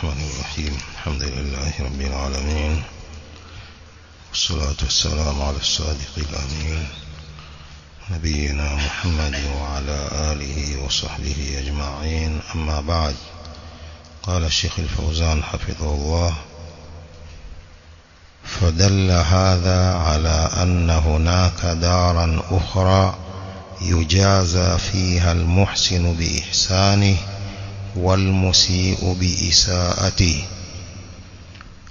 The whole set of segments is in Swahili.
الرحمن الرحيم. الحمد لله رب العالمين، والصلاة والسلام على الصادق الأمين نبينا محمد وعلى آله وصحبه أجمعين. أما بعد، قال الشيخ الفوزان حفظه الله: فدل هذا على أن هناك دارا أخرى يجازى فيها المحسن بإحسانه والمسيء بإساءته.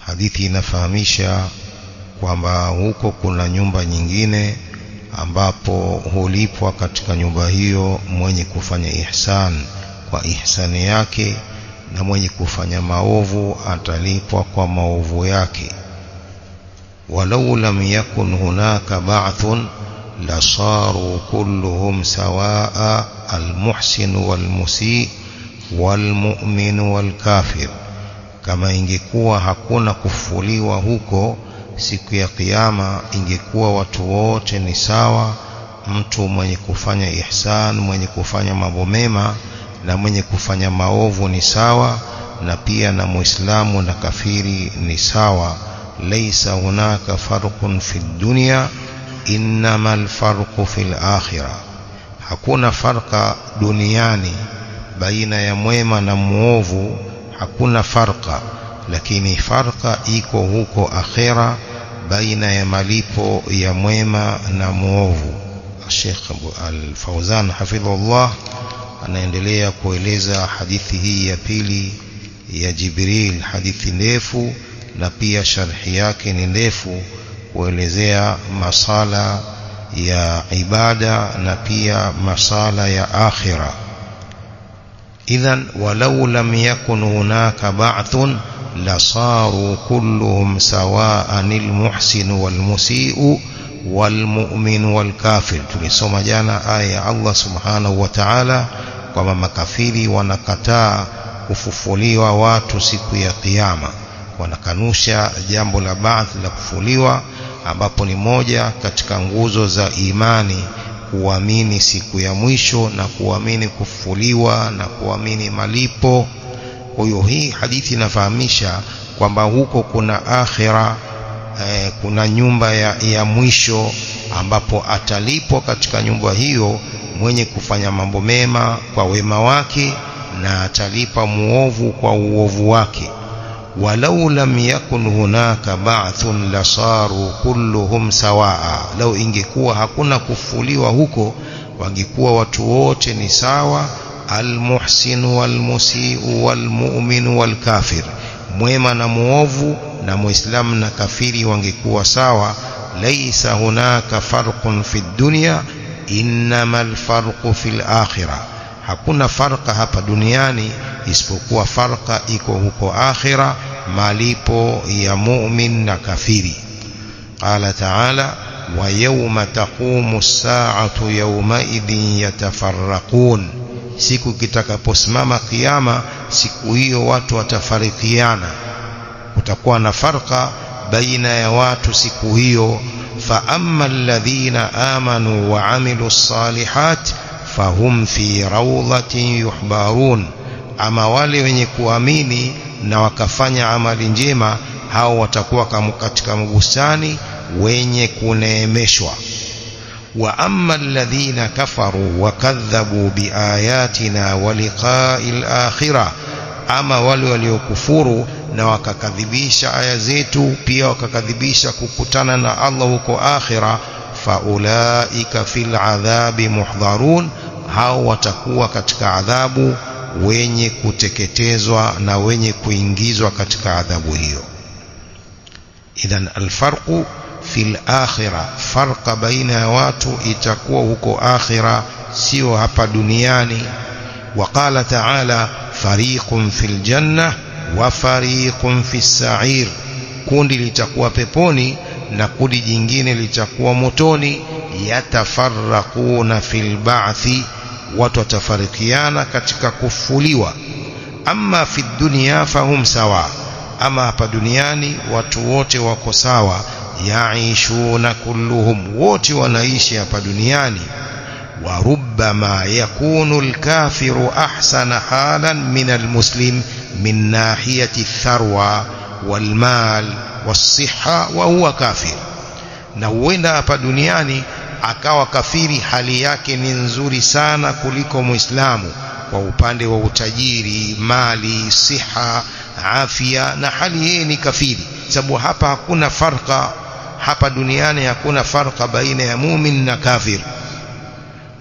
Hadithi inafahamisha kwamba huko kuna nyumba nyingine ambapo hulipwa katika nyumba hiyo mwenye kufanya ihsan kwa ihsani yake, na mwenye kufanya maovu atalipwa kwa maovu yake. Walau lam yakun hunaka ba'thun lasaru kulluhum sawaa, almuhsin walmusii walmu'min walkafir. Kama ingekuwa hakuna kufufuliwa huko siku ya kiyama, ingekuwa watu wote ni sawa, mtu mwenye kufanya ihsan, mwenye kufanya mambo mema, na mwenye kufanya maovu ni sawa, na pia na muislamu na kafiri ni sawa. Laysa hunaka farqun fi dunya innamal farqu fil akhirah. Hakuna farqa duniani baina ya mwema na muovu, hakuna farqa, lakini farqa iko huko akhira baina ya malipo ya mwema na muovu. Sheikh Al-Fawzan hafidhullah anaendelea kueleza hadithi hii ya pili ya Jibril, hadithi ndefu na pia sharhi yake ni ndefu, kuelezea masala ya ibada na pia masala ya akhira. Idhan walau lam yakun hunaka ba'thun lasaru kulluhum sawa'an, almuhsin walmusii walmu'min walkafir. Tulisoma jana aya ya Allah subhanahu wa ta'ala kwamba makafiri wanakataa kufufuliwa watu siku ya kiyama, wanakanusha jambo la ba'th, la kufufuliwa, ambapo ni moja katika nguzo za imani, kuamini siku ya mwisho na kuamini kufufuliwa na kuamini malipo. Kwa hiyo hii hadithi inafahamisha kwamba huko kuna akhira, kuna nyumba ya mwisho ambapo atalipwa katika nyumba hiyo mwenye kufanya mambo mema kwa wema wake, na atalipa muovu kwa uovu wake. Walau lam yakun hunaka ba'thun lasaru kulluhum sawaa, lau ingekuwa hakuna kufufuliwa huko, wangekuwa watu wote ni sawa, almuhsin walmusii walmu'min walkafir, mwema na muovu na muislamu na kafiri wangekuwa sawa. Laysa hunaka farqun fi dunya innamal farqu fil akhirah. Hakuna farqa hapa duniani isipokuwa farqa iko huko akhira, malipo ya mu'min na kafiri. Qala ta'ala: wa yawma taqumu as-sa'atu yawma idhin yatafarraqun. Siku kitakaposimama kiyama, siku hiyo watu watafarikiana, kutakuwa na farqa baina ya watu siku hiyo. Fa amma alladhina amanu wa amilus salihat fahum fi rawdatin yuhbarun. Ama wale wenye kuamini na wakafanya amali njema, hao watakuwa katika bustani wenye kuneemeshwa. Wa amma alladhina kafaru wa kadhabu biayatina wa liqa'il akhirah, ama wale waliokufuru na wakakadhibisha aya zetu, pia wakakadhibisha kukutana na Allah huko akhira, faulaika fil adhabi muhdharun, hao watakuwa katika adhabu wenye kuteketezwa na wenye kuingizwa katika adhabu hiyo. Idhan alfarqu fil akhirah, farqa baina ya watu itakuwa huko akhira, sio hapa duniani. Waqala ta'ala: fariqun fil janna wa fariqun fis sa'ir. Kundi litakuwa peponi na kundi jingine litakuwa motoni. Yatafarraquna fil ba'thi, watu watafarikiana katika kufufuliwa. Amma fi dunya fahum sawa, ama hapa duniani watu wote wako sawa. Yaishuna kulluhum, wote wanaishi hapa duniani. وربما يكون الكافر أحسن حالا من المسلم min nahiyati tharwa walmal wasihha wa huwa kafir. Na huenda hapa duniani akawa kafiri, hali yake ni nzuri sana kuliko muislamu kwa upande wa utajiri, mali, siha, afya, na hali yeye ni kafiri. Sababu hapa hakuna farqa, hapa duniani hakuna farqa baina ya mu'min na kafir.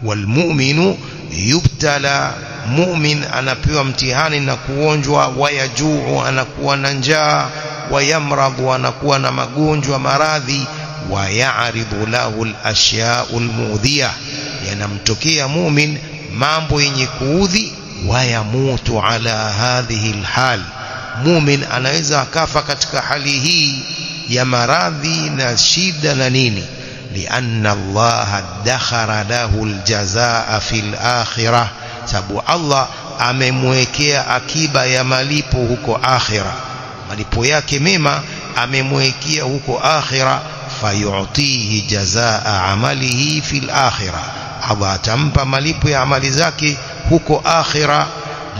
Walmu'minu yubtala, mu'min anapewa mtihani na kuonjwa, wayajuu, anakuwa na njaa, wayamradhu, anakuwa na magonjwa, maradhi, wayaridhu lahu al-ashya'u al-mu'dhiya, yanamtokea mu'min mambo yenye kuudhi, wayamutu ala hadhihi al-hal. Mu'min anaweza akafa katika hali hii ya maradhi na shida na nini, lianna Allah dakhara lahu al-jazaa fil akhirah, sababu Allah amemwekea akiba ya malipo huko akhira, malipo yake mema amemwekea huko akhira. Fayutihi jazaa amalihi fil akhirah, Allah atampa malipo ya amali zake huko akhira.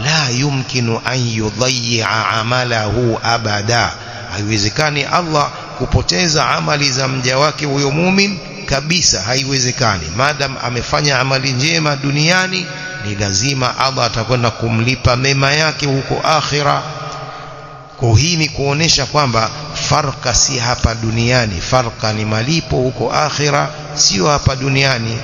La yumkinu an yudayya amalahu abada, haiwezekani Allah kupoteza amali za mja wake huyo mumin kabisa, haiwezekani. Madam amefanya amali njema duniani, ni lazima Allah atakwenda kumlipa mema yake huko akhira. Kwa hii ni kuonesha kwamba farqa si hapa duniani, farqa ni malipo huko akhira, sio hapa duniani.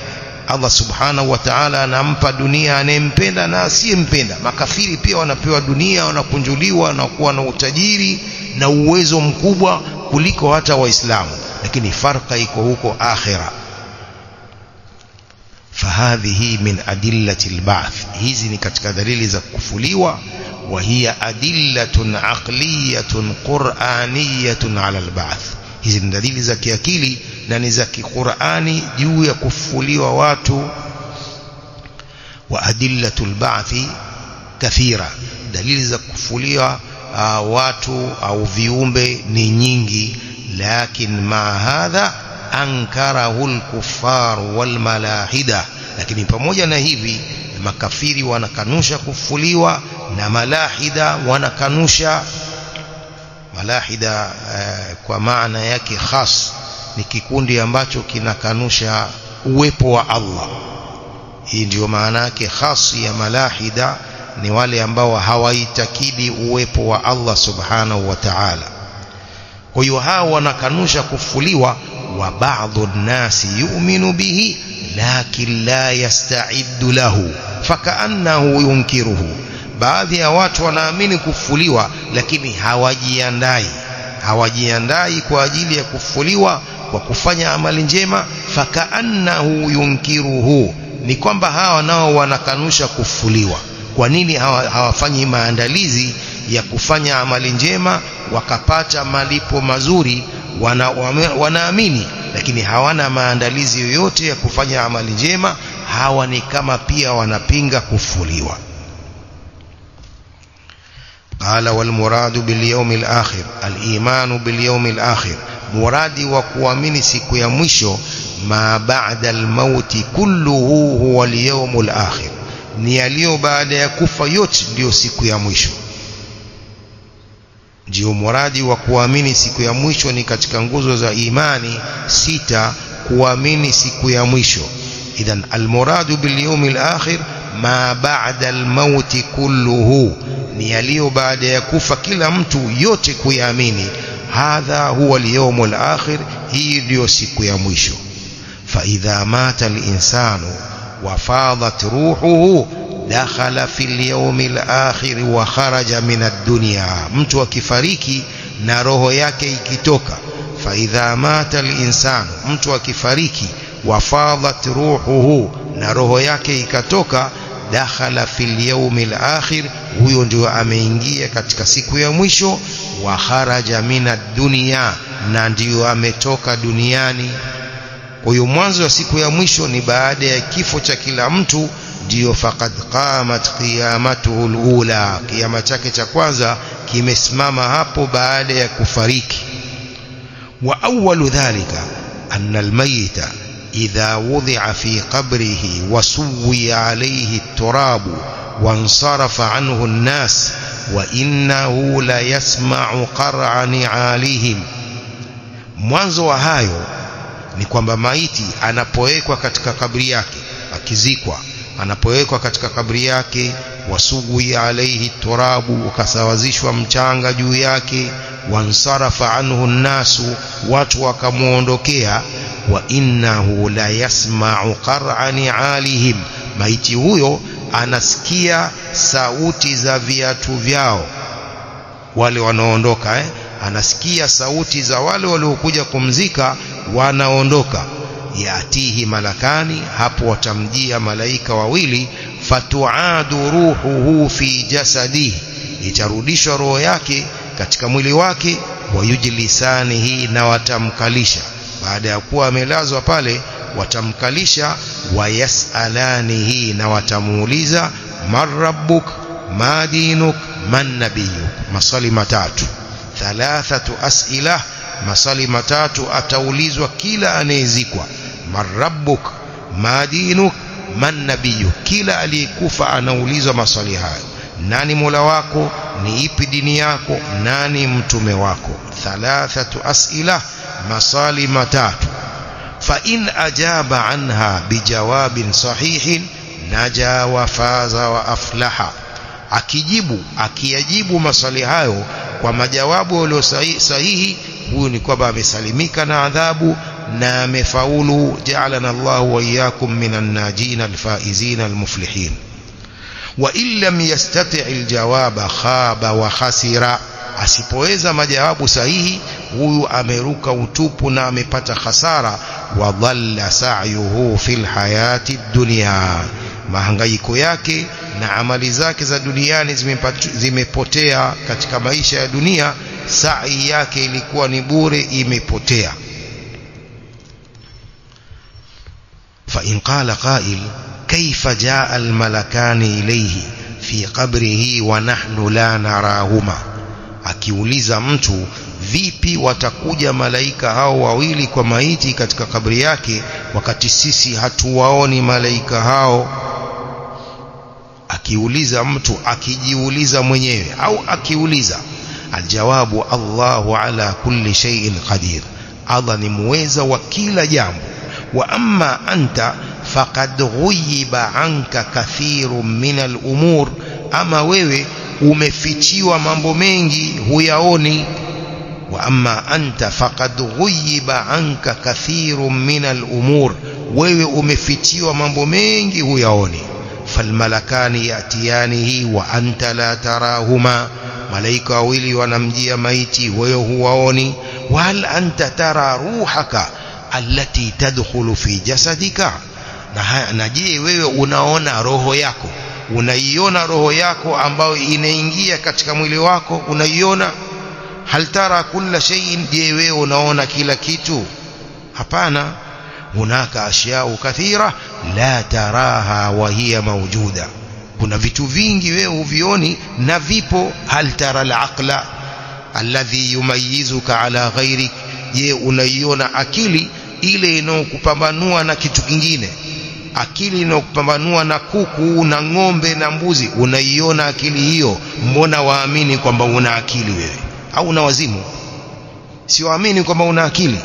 Allah subhanahu wa ta'ala anampa dunia anayempenda na asiyempenda. Makafiri pia wanapewa dunia, wanakunjuliwa, wanakuwa na utajiri na uwezo mkubwa kuliko hata waislamu, lakini farqa iko huko akhira. Fahadhihi min adillati al-ba'th, hizi ni katika dalili za kufufuliwa. Wa hiya adillatun aqliyatun qur'aniyatun ala al-ba'th, hizi ni dalili za kiakili na ni za kiqur'ani juu ya kufufuliwa watu. Wa adillatul ba'thi kathira, dalili za kufufuliwa watu au viumbe ni nyingi. Lakin ma hadha ankarahu al-kuffar wal malahida, lakini pamoja na hivi makafiri wanakanusha kufufuliwa na malahida wanakanusha. Malahida kwa maana yake khas ni kikundi ambacho kinakanusha uwepo wa Allah. Hii ndio maana yake khasi ya malahida, ni wale ambao hawaitakidi uwepo wa Allah subhanahu wa ta'ala. Kwa hiyo hao wanakanusha kufufuliwa. Wa ba'dhu an-nasi yu'minu bihi lakin la yasta'iddu lahu fakaannahu yunkiruhu, baadhi ya watu wanaamini kufufuliwa lakini hawajiandai kwa ajili ya kufufuliwa kwa kufanya amali njema. Fakaannahu yunkiruhu, ni kwamba hawa nao wanakanusha kufufuliwa. Kwa nini hawafanyi maandalizi ya kufanya amali njema wakapata malipo mazuri? Wanaamini lakini hawana maandalizi yoyote ya kufanya amali njema. Hawa ni kama pia wanapinga kufufuliwa. Qala wal muradu bil yawmil akhir, al imanu bil yawmil akhir, muradi wa kuamini siku ya mwisho, ma ba'da al mauti kulluhu huwa al yawmul akhir, ni yaliyo baada ya kufa yote ndio siku ya mwisho. Ndio muradi wa kuamini siku ya mwisho, ni katika nguzo za imani 6 kuamini siku ya mwisho. Idhan almuradu bil yawmil akhir ma ba'da almauti kulluhu, ni yaliyo baada ya kufa kila mtu yote kuyaamini. Hadha huwa al-yawmul akhir, hii ndio siku ya mwisho. Fa idha mata al-insanu wa fadat ruhuhu dakhala fil yawmil akhir wa kharaja min ad-dunya, mtu akifariki na roho yake ikitoka. Fa idha mata al-insanu, mtu akifariki, wa fadat ruhuhu, na roho yake ikatoka, dakhala fil yawmil akhir, huyo ndio ameingia katika siku ya mwisho. Wa kharaja min ad-dunya, na ndio ametoka duniani. Kwa hiyo mwanzo wa siku ya mwisho ni baada ya kifo cha kila mtu, ndio faqad qamat qiyamatuhu al-ula, kiyama chake cha kwanza kimesimama hapo baada ya kufariki. Wa awwalu dhalika anna al-mayyita idha wudi'a fi qabrihi wa suwiya alayhi at-turabu wa ansarafa anhu an-nas wa innahu la yasma'u qar'a ni'alihim. Mwanzo wa hayo ni kwamba maiti anapowekwa katika kabri yake, akizikwa, anapowekwa katika kabri yake, wasugui alaihi turabu, ukasawazishwa mchanga juu yake, wansarafa anhu nasu, watu wakamuondokea, wa innahu la yasma'u qar'a ni'alihim, maiti huyo anasikia sauti za viatu vyao wale wanaondoka, anasikia sauti za wale waliokuja kumzika wanaondoka. Yatihi malakani, hapo watamjia malaika wawili, fatuadu ruhuhu fi jasadihi, itarudishwa roho yake katika mwili wake, wayujlisanihi, na watamkalisha baada ya kuwa amelazwa pale, watamkalisha, wayasalanihi, na watamuuliza, man rabbuk, ma dinuk, man nabiyuk. Maswali matatu, thalathatu as'ila, maswali matatu ataulizwa kila anayezikwa. Man rabbuk, ma dinuk, man nabiyuk. Kila aliyekufa anaulizwa maswali hayo: nani mola wako, ni ipi dini yako, nani mtume wako. Thalathatu as'ila, maswali matatu. Fa in ajaba anha bijawabin sahihin naja wa faza wa aflaha, akiyajibu maswali hayo kwa majawabu yaliyo sahihi, huyu ni kwamba amesalimika na adhabu na amefaulu. Ja'alana Allahu wa iyyakum minan najin alfaizin almuflihin. Wa illam yastati' aljawaba khaba wa khasira, asipoweza majawabu sahihi, huyu ameruka utupu na amepata hasara. Wa dhalla sa'yuhu fil hayati dunya, mahangaiko yake na amali zake za duniani zimepotea katika maisha ya dunia. Sa'i yake ilikuwa ni bure, imepotea. Fa in qala qa'il kayfa jaa al malakani ilayhi fi qabrihi wa nahnu la narahuma, akiuliza mtu, vipi watakuja malaika hao wawili kwa maiti katika kabri yake wakati sisi hatuwaoni malaika hao? Akiuliza mtu, akijiuliza mwenyewe au akiuliza, aljawabu Allahu ala kulli shay'in qadir, Allah ni muweza wa kila jambo. Wa amma anta faqad ghuyiba anka kathirun min al-umur, ama wewe umefichiwa mambo mengi huyaoni. Wa amma anta faqad ghuyiba anka kathirun min al-umur, wewe umefichiwa mambo mengi huyaoni. Falmalakani yatiyanihi wa anta la tarahuma, malaika wawili wanamjia maiti, wewe huwaoni. Wal anta tara ruhaka allati tadkhulu fi jasadika, na je, wewe unaona roho yako, unaiona roho yako ambayo inaingia katika mwili wako, unaiona? Hal tara kulla shay'in, je wewe unaona kila kitu? Hapana. Hunaka ashya'u kathira la taraha wa hiya mawjuda, kuna vitu vingi wewe huvioni na vipo. Hal tara al-aqla alladhi yumayyizuka ala ghayrik, je unaiona akili ile inayokupambanua na kitu kingine? Akili inayokupambanua na kuku na ng'ombe na mbuzi, unaiona akili hiyo? Mbona waamini kwamba una akili wewe? Au una wazimu? Si waamini kwamba una akili?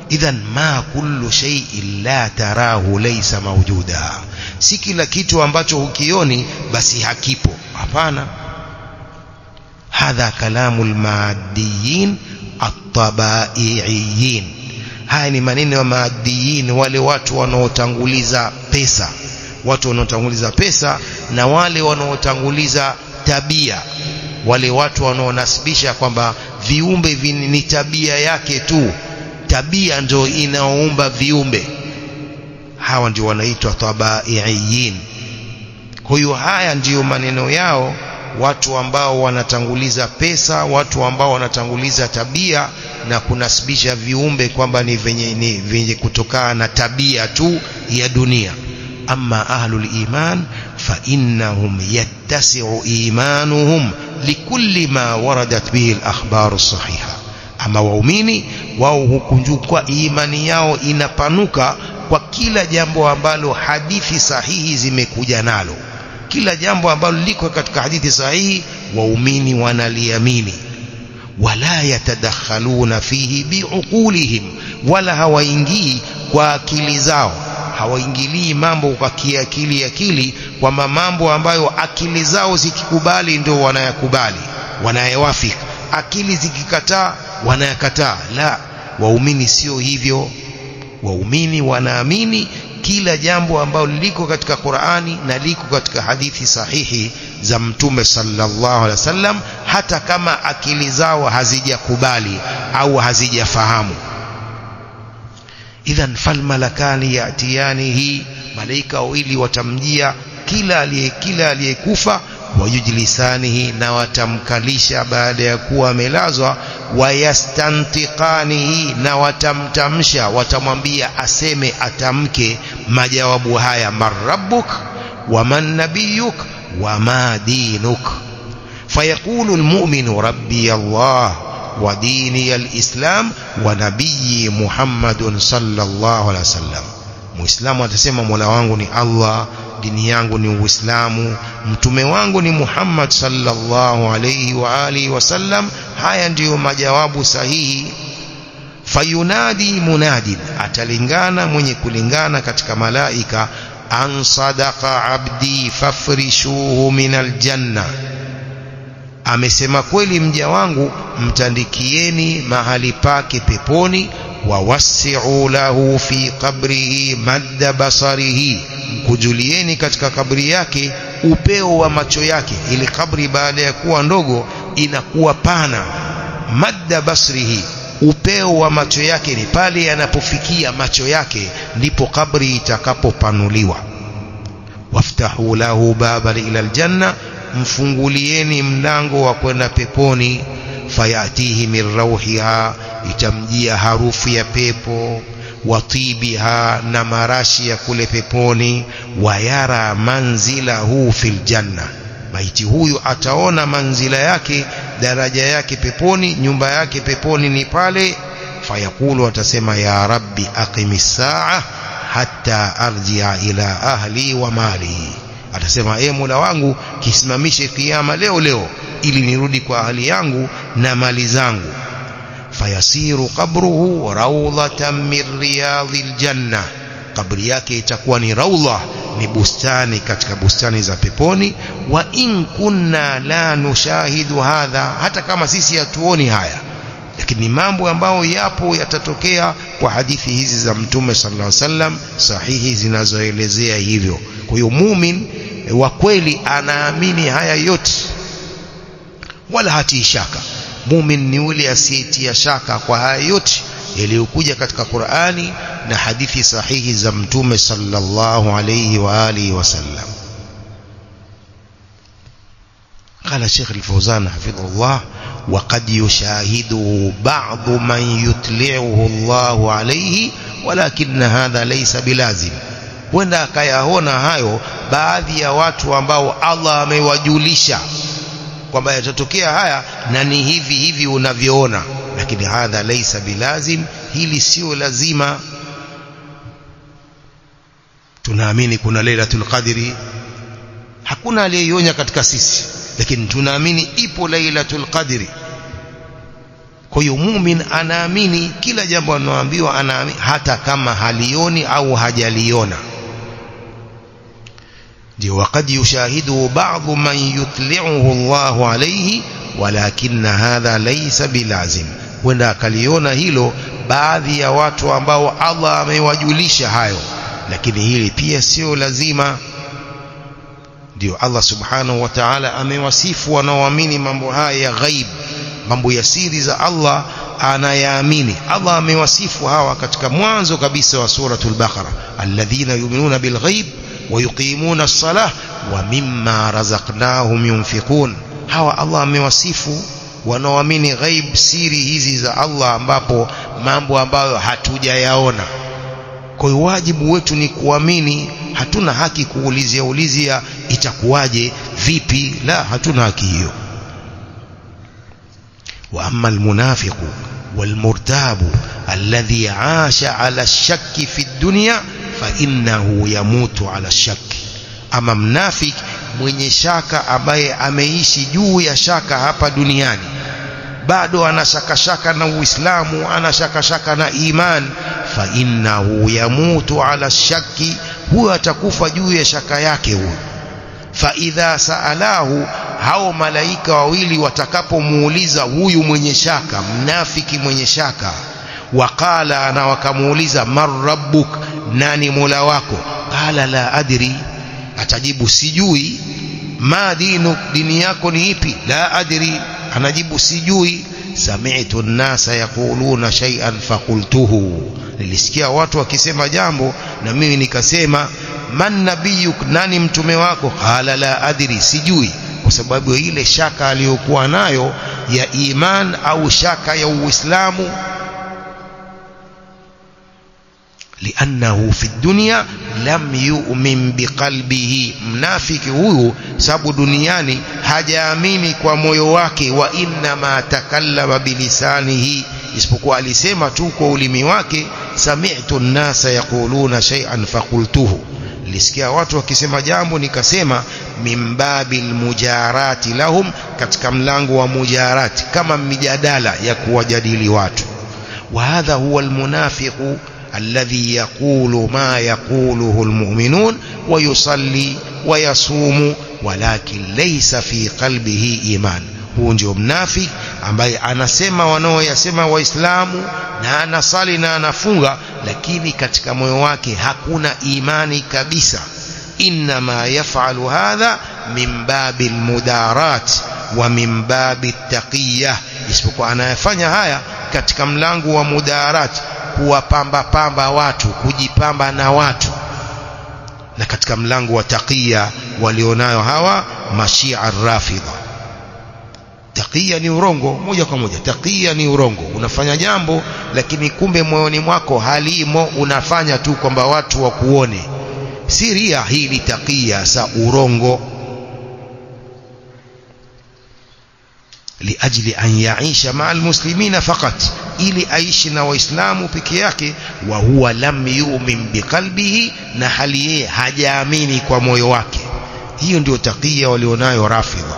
Idhan ma kullu shay'in la tarahu laysa mawjuda, si kila kitu ambacho hukioni basi hakipo. Hapana. Hadha kalamul maadiyin at-tabai'iyin, haya ni maneno ya maadiyin, wale watu wanaotanguliza pesa, watu wanaotanguliza pesa na wale wanaotanguliza tabia, wale watu wanaonasibisha kwamba viumbe ni tabia yake tu, tabia ndio inaoumba viumbe. Hawa ndio wanaitwa tabai'iyin. Kwa hiyo haya ndiyo maneno yao, watu ambao wanatanguliza pesa, watu ambao wanatanguliza tabia na kunasibisha viumbe kwamba ni venye kutokana na tabia tu ya dunia. Amma ahlul iman fa innahum yattasi'u imanuhum likulli ma waradat bihi al-akhbar as-sahiha, ama waumini wao hukunjukwa, imani yao inapanuka kwa kila jambo ambalo hadithi sahihi zimekuja nalo. kila jambo ambalo liko katika hadithi sahihi waumini wanaliamini. Wala yatadakhaluna fihi biuqulihim, wala hawaingii kwa akili zao, hawaingilii mambo kwa kiakili kwamba mambo ambayo akili zao zikikubali ndio wanayakubali, wanayawafiki, akili zikikataa wanayakataa. La, waumini sio hivyo. Waumini wanaamini kila jambo ambalo liko katika Qur'ani na liko katika hadithi sahihi za Mtume sallallahu alaihi wasallam, hata kama akili zao hazijakubali au hazijafahamu. Idhan falmalakani yatiyanihi, malaika wawili watamjia kila aliyekufa, wayujlisanihi, na watamkalisha baada ya kuwa amelazwa, wayastantiqanihi, na watamtamsha, watamwambia aseme, atamke majawabu haya: man rabbuk wa man nabiyuk wa ma dinuk. Fayaqulu almu'minu rabbi Allah wa dini alislam wa nabiyyi Muhammadun sallallahu alaihi wasallam. Muislamu atasema Mola wangu ni Allah, dini yangu ni Uislamu, mtume wangu ni Muhammad sallallahu alaihi wa alihi wasallam. Haya ndiyo majawabu sahihi. Fayunadi munadin, atalingana mwenye kulingana katika malaika: an sadaqa abdi fafrishuhu minal janna, amesema kweli mja wangu, mtandikieni mahali pake peponi. Wawassi'u lahu fi qabrihi madda basarihi, kujulieni katika kabri yake upeo wa macho yake. Ili kabri baada ya kuwa ndogo inakuwa pana. Madda basrihi, upeo wa macho yake ni pale yanapofikia macho yake, ndipo kabri itakapopanuliwa. Waftahu lahu baban ila aljanna, mfungulieni mlango wa kwenda peponi. Fayatihi min rawhiha, itamjia harufu ya pepo, watibiha, na marashi ya kule peponi. Wayara manzilahu fil janna, maiti huyu ataona manzila yake, daraja yake peponi, nyumba yake peponi ni pale. Fayaqulu, atasema ya rabbi aqimis saa hatta arji'a ila ahli wa mali, atasema Mola wangu, kisimamishe kiyama leo ili nirudi kwa ahli yangu na mali zangu. Fayasiru qabruhu rawdatan min riyadil janna, kabri yake itakuwa ni rawda, ni bustani katika bustani za peponi. Wa in kunna la nushahidu hadha, hata kama sisi hatuoni haya, lakini mambo ambayo yapo yatatokea kwa hadithi hizi za Mtume sallallahu alaihi wasallam sahihi zinazoelezea hivyo. Kwa hiyo muumini wa kweli anaamini haya yote wala hatii shaka. Muumini ni yule asiyetia shaka kwa haya yote yaliyokuja katika Qur'ani na hadithi sahihi za Mtume sallallahu alayhi wa alihi wasallam. قال الشيخ الفوزان حفظه الله: وقد يشاهده بعض من يطلعه الله عليه ولكن هذا ليس بلازم. Wenda akayaona hayo baadhi ya watu ambao Allah amewajulisha kwamba yatatokea haya na ni hivi unavyoona, lakini hadha laysa bilazim, hili sio lazima. Tunaamini kuna Lailatul Qadri, hakuna aliyeionya katika sisi, lakini tunaamini ipo Lailatul Qadri. Kwa hiyo muumini anaamini kila jambo anaoambiwa, anaamini hata kama halioni au hajaliona. ndio waqad yushahidu ba'dhu man yutli'uhu Allahu alayhi walakinna hadha laysa bilazim. Wenda akaliona hilo baadhi ya watu ambao Allah amewajulisha hayo, lakini hili pia sio lazima. Ndio Allah subhanahu wa ta'ala amewasifu wanaoamini mambo haya ya ghaib, mambo ya siri za Allah anayaamini. Allah amewasifu hawa katika mwanzo kabisa wa suratul Baqara: alladhina yu'minuna bil ghaib wa yuqimuna as-salah wa mimma razaqnahum yunfiqun. Hawa Allah amewasifu wanaoamini ghaib, siri hizi za Allah, ambapo mambo ambayo hatujayaona. Kwa hiyo wajibu wetu ni kuamini. Hatuna haki kuulizia itakuwaje, vipi, la, hatuna haki hiyo. Wa amma almunafiqu walmurtabu alladhi aasha ala ash-shakki fi ad-dunya fa innahu yamutu ala ash-shakki. Ama mnafik mwenye shaka ambaye ameishi juu ya shaka hapa duniani, bado ana shaka na Uislamu, ana shaka na iman, fa innahu yamutu ala shakki, huyo atakufa juu ya shaka yake huyo. Fa idha saalahu, hao malaika wawili watakapomuuliza huyu mwenye shaka, mnafiki mwenye shaka, waqala, na wakamuuliza man rabbuk, nani mola wako, qala la adri, atajibu sijui. Ma dinuk, dini yako ni ipi, la adri, anajibu sijui. Sami'tu an-nasa yaquluna shay'an faqultuhu, nilisikia watu wakisema jambo na mimi nikasema. Man nabiyuk, nani mtume wako, qala la adri, sijui, kwa sababu ile shaka aliyokuwa nayo ya iman au shaka ya Uislamu. Liannahu fi dunya lam yu'min biqalbihi, mnafiki huyu sababu duniani hajaamini kwa moyo wake. Wa inna ma takallama bilisanihi, isipokuwa alisema tu kwa ulimi wake. Sami'tu an-nasa yaquluna shay'an faqultuhu, nilisikia watu wakisema jambo nikasema. Min babil mujarati lahum, katika mlango wa mujarati, kama mijadala ya kuwajadili watu. Wa hadha huwa almunafiqu alladhi yaqulu ma yaquluhu almu'minun wa yusalli wa yasumu walakin laysa fi qalbihi iman. Huu ndio mnafiki ambaye anasema wanaoyasema Waislamu na anasali na anafunga, lakini katika moyo wake hakuna imani kabisa. Inma yaf'alu hadha min babil mudarat wa min babit taqiyah, isipokuwa anayafanya haya katika mlango wa mudarat, kuwapamba watu, kujipamba na watu, na katika mlango wa taqiyya walionayo hawa mashia ar-rafidha. Taqiyya ni urongo moja kwa moja. Taqiyya ni urongo, unafanya jambo lakini kumbe moyoni mwako halimo, unafanya tu kwamba watu wakuone. Siria hii ni taqiyya, sa urongo. Liajli an yaisha ma'al muslimina faqat, ili aishi na waislamu peke yake. Wa huwa lam yu'min biqalbihi, na hali yeye hajaamini kwa moyo wake. Hiyo ndio taqiyya walionayo rafidha.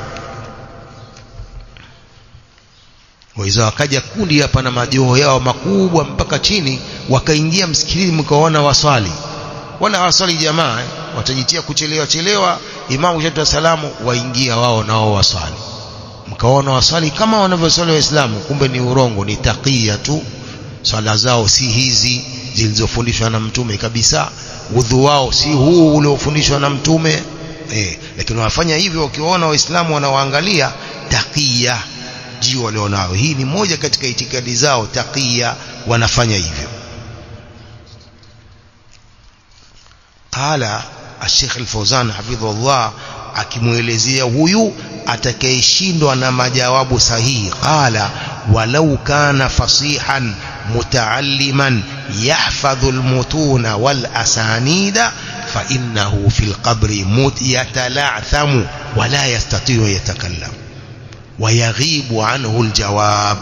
Waiza wakaja kundi hapa na majoho yao makubwa mpaka chini, wakaingia msikitini, mkaona waswali, wala waswali jamaa, watajitia kuchelewa, imamu shatu salamu, waingia wao nao waswali, mkaona waswali kama wanavyoswali Waislamu, kumbe ni urongo, ni taqiyya tu. Swala zao si hizi zilizofundishwa na mtume kabisa, udhu wao si huu uliofundishwa na mtume, lakini wanafanya hivyo wakiwaona Waislamu wanawaangalia. Taqiyya ndio walionao. Hii ni moja katika itikadi zao, taqiyya, wanafanya hivyo. Qala Sheikh Al-Fawzan hafidhullah, akimuelezea huyu atakayeshindwa na majawabu sahihi, qala walau kana fasihan mutaalliman yahfadhu almutuna wal asanida fa innahu fil qabri yatala'thamu wa la yastati'u yatakallam wa yaghibu anhu aljawab.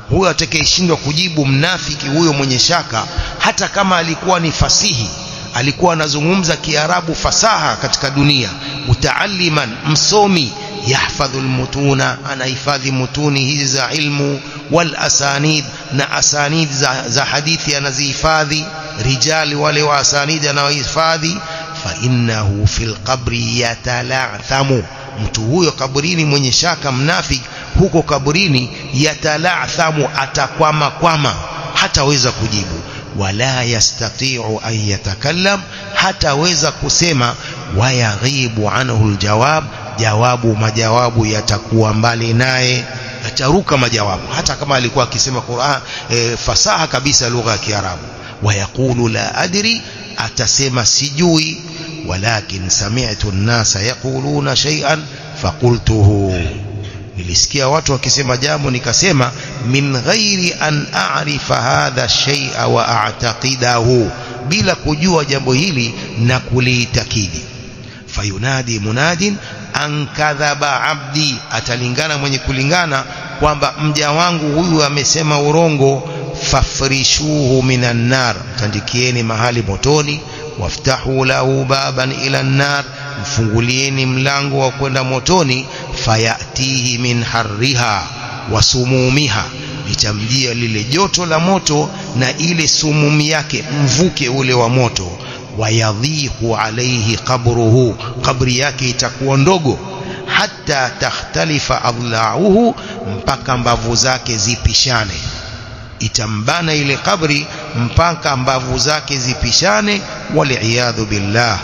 Huyo atakayeshindwa kujibu, mnafiki huyo mwenye shaka, hata kama alikuwa ni fasihi, alikuwa anazungumza Kiarabu fasaha katika dunia, mutaalliman, msomi, yahfadhu almutuna, anahifadhi mutuni hizi za ilmu, wal asanid, na asanid za hadithi anazihifadhi, rijali wale wa asanid anawahifadhi. Fa innahu fil qabri yatala'thamu, mtu huyo kaburini mwenye shaka, mnafiki, huko kaburini yatala'thamu, atakwama, hataweza kujibu. Wala yastati'u an yatakallam, hataweza kusema. Wayaghibu anhu aljawab, majawabu yatakuwa mbali naye, ataruka majawabu, hata kama alikuwa akisema Qur'an fasaha kabisa lugha ya Kiarabu. Wayaqulu la adri, atasema sijui. Walakin sami'tu an-nasa yaquluna shay'an faqultuhu, nilisikia watu wakisema jambo nikasema. Min ghairi an a'rifa hadha shay'a wa a'taqidahu, bila kujua jambo hili na kuliitakidi. Fayunadi munadin an kadhaba abdi, atalingana mwenye kulingana kwamba mja wangu huyu amesema urongo. Fafrishuhu minan nar, tandikieni mahali motoni. Waftahu lahu baban ila an-nar, mfungulieni mlango wa kwenda motoni, fayatihi min harriha wa sumumiha, litamjia lile joto la moto na ile sumum yake, mvuke ule wa moto. Wayadhihu alayhi qabruhu, kabri yake itakuwa ndogo. Hatta takhtalifa adla'uhu, mpaka mbavu zake zipishane. Itambana ile kabri mpaka mbavu zake zipishane. Wal'iyadhu billah.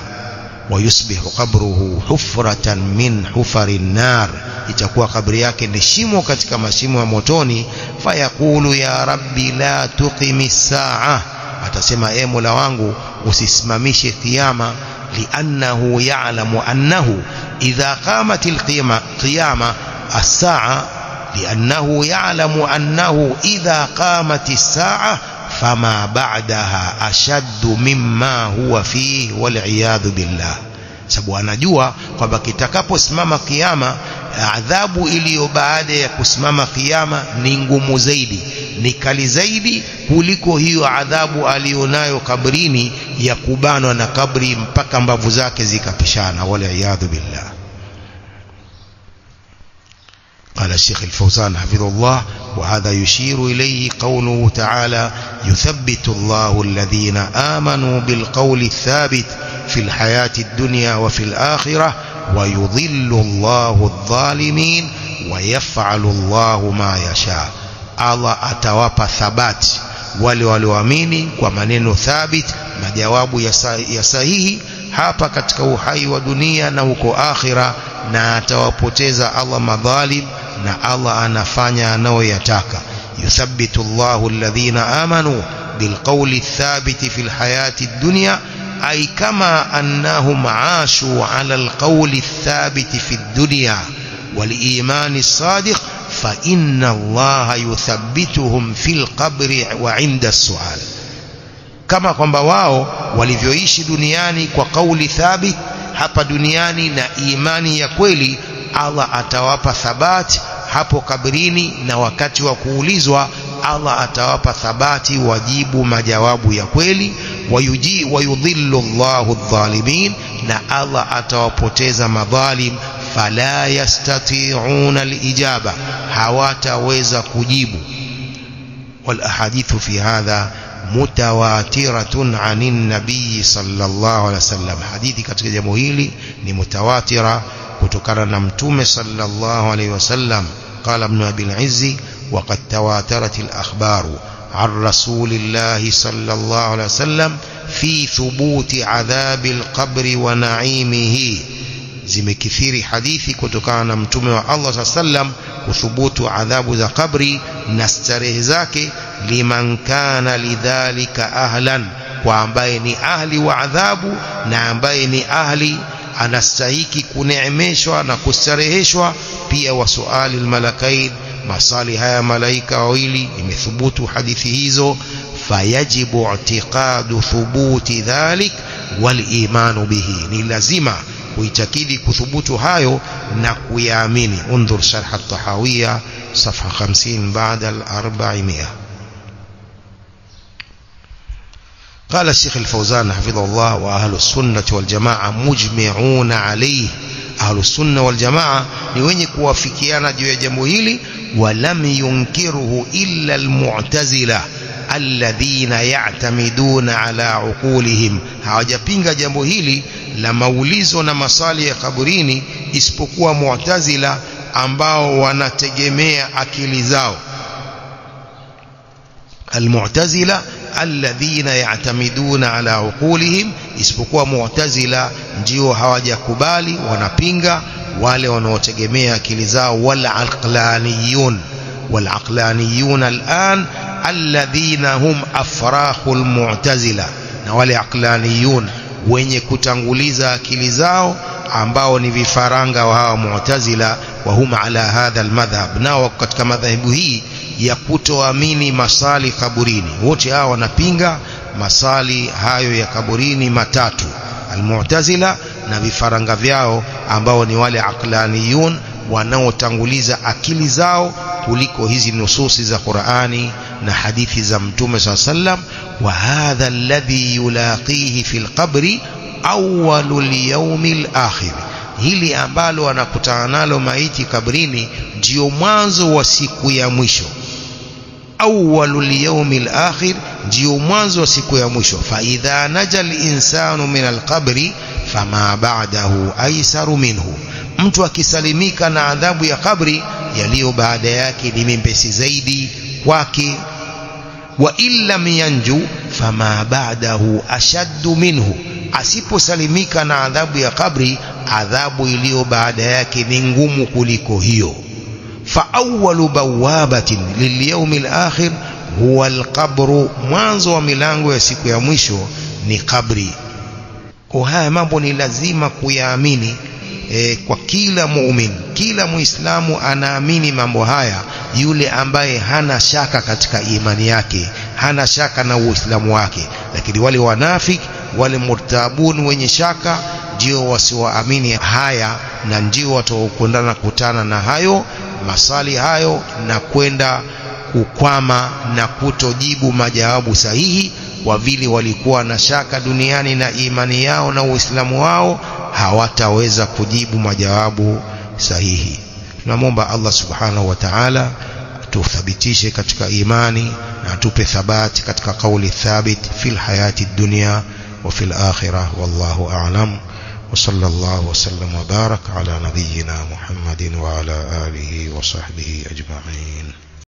Wayusbihu qabruhu hufratan min hufari nar, itakuwa kabri yake ni shimo katika mashimo ya motoni. Fayaqulu ya rabbi la tuqimis saa, atasema e Mola wangu usisimamishe kiyama. Liannahu ya'lamu annahu idha qamatil qiyama as-saa, liannahu ya'lamu annahu idha qamatis saa fama ba'daha ashaddu mimma huwa fihi, wal'iyadhu billah. Sababu anajua kwamba kitakaposimama kiyama, adhabu iliyo baada ya kusimama kiyama ni ngumu zaidi, ni kali zaidi kuliko hiyo adhabu alionayo kabrini ya kubanwa na kabri mpaka mbavu zake zikapishana. Wal'iyadhu billah. قال الشيخ الفوزان حفظه الله: وهذا يشير إليه قوله تعالى: يثبت الله الذين آمنوا بالقول الثابت في الحياة الدنيا وفي الآخرة ويضل الله الظالمين ويفعل الله ما يشاء. الله atawapa thabat wale walioamini kwa maneno thabit, majawabu ya sahihi hapa katika uhai wa dunia na huko akhira, na atawapoteza Allah madhalim, na Allah anafanya anayoyataka. Yuthabbitu Allahu alladhina amanu bilqawli thabiti fil hayati dunya, ay kama annahum aashu ala alqawli thabiti fid dunya wal imani sadiq, fa inna Allaha yuthabbituhum fil qabri wa inda as-su'al. Kama kwamba wao walivyoishi duniani kwa kauli thabit hapa duniani na imani ya kweli, Allah atawapa thabati hapo kabrini, na wakati wa kuulizwa Allah atawapa thabati, wajibu majawabu ya kweli. Wayudhillu Allahu adh-dhalimin, na Allah atawapoteza madhalim. Fala yastati'una al-ijaba, hawataweza kujibu. Wal ahadithu fi hadha mutawatiratun anin nabii sallallahu alaihi wasallam, hadithi katika jambo hili ni mutawatira kutokana na mtume sallallahu alaihi wasallam. Qala ibn Abil Izzi: وقد تواترت الأخبار عن رسول الله صلى الله عليه وسلم في ثبوت عذاب القبر ونعيمه. zimekithiri hadithi kutokana na mtume wa Allah sallallahu alaihi wasallam kuthubutu adhabu za kabri na starehe zake, liman kana lidhalika ahlan, kwa ambaye ni ahli wa adhabu na ambaye ni ahli anastahiki kuneemeshwa na kustareheshwa. Pia wa suali almalakain, masali haya malaika wawili, imethubutu hadithi hizo. Fayajibu i'tiqadu thubuti dhalik wal imanu bihi, ni lazima kuitakidi kuthubutu hayo na kuyaamini. Undhur sharh at-Tahawiyya safha 50 ba'da al-400. قال الشيخ الفوزان حفظه الله: وأهل السنة والجماعة مجمعون عليه. أهل السنة والجماعة ni wenye kuwafikiana juu ya jambo hili. ولم ينكره إلا المعتزلة الذين يعتمدون على عقولهم, hawajapinga jambo hili la maulizo na masali ya kaburini isipokuwa Mu'tazila ambao wanategemea akili zao. Al-Mu'tazila alladhina ya'tamiduna ala uqulihim, isipokuwa Mu'tazila ndio hawajakubali, wanapinga wale wanaotegemea akili zao. Wal aqlaniyun al'an alladhina hum afrakhul Mu'tazila, na wale aqlaniyun wenye kutanguliza akili zao ambao ni vifaranga wa hawa Mu'tazila. Wa hum ala hadha almadhhab, nao katika madhahibu hii ya kutoamini masali kaburini. Wote hao wanapinga masali hayo ya kaburini matatu: Al-Mu'tazila na vifaranga vyao ambao ni wale aqlaniyun wanaotanguliza akili zao kuliko hizi nususi za Qur'ani na hadithi za Mtume SAW. Wa hadha alladhi yulaqihi fil qabri awwalul yawmil akhir. Hili ambalo anakutana nalo maiti kabrini ndio mwanzo wa siku ya mwisho. Awwalul yawmil akhir ndio mwanzo wa siku ya mwisho. Fa idha najal insanu min alqabri fama ba'dahu aysaru minhu. Mtu akisalimika na adhabu ya kabri, yaliyo baada yake ni mepesi zaidi kwake. Wa illam yanju fama ba'dahu ashaddu minhu. Asiposalimika na adhabu ya kabri, adhabu iliyo baada yake ni ngumu kuliko hiyo. Fa awwalu bawabatin lilyawmil akhir huwa alqabru. Mwanzo wa milango ya siku ya mwisho ni kabri. Kwa haya mambo ni lazima kuyaamini kwa kila muumini. Kila muislamu anaamini mambo haya, yule ambaye hana shaka katika imani yake, hana shaka na uislamu wake. Lakini wale wanafiki, wale murtabun, wenye shaka, ndio wasioamini haya, na ndio watakwenda kutana na hayo masali hayo na kwenda kukwama na kutojibu majawabu sahihi, kwa vile walikuwa na shaka duniani na imani yao na uislamu wao, hawataweza kujibu majawabu sahihi. Tunamwomba Allah subhanahu wa ta'ala tuthabitishe katika imani na atupe thabati katika kauli thabit fil hayati dunya wa fil akhirah. Wallahu a'lam. wa sallallahu wa sallam wa barak ala nabiyyina Muhammadin wa ala alihi wa sahbihi ajma'in.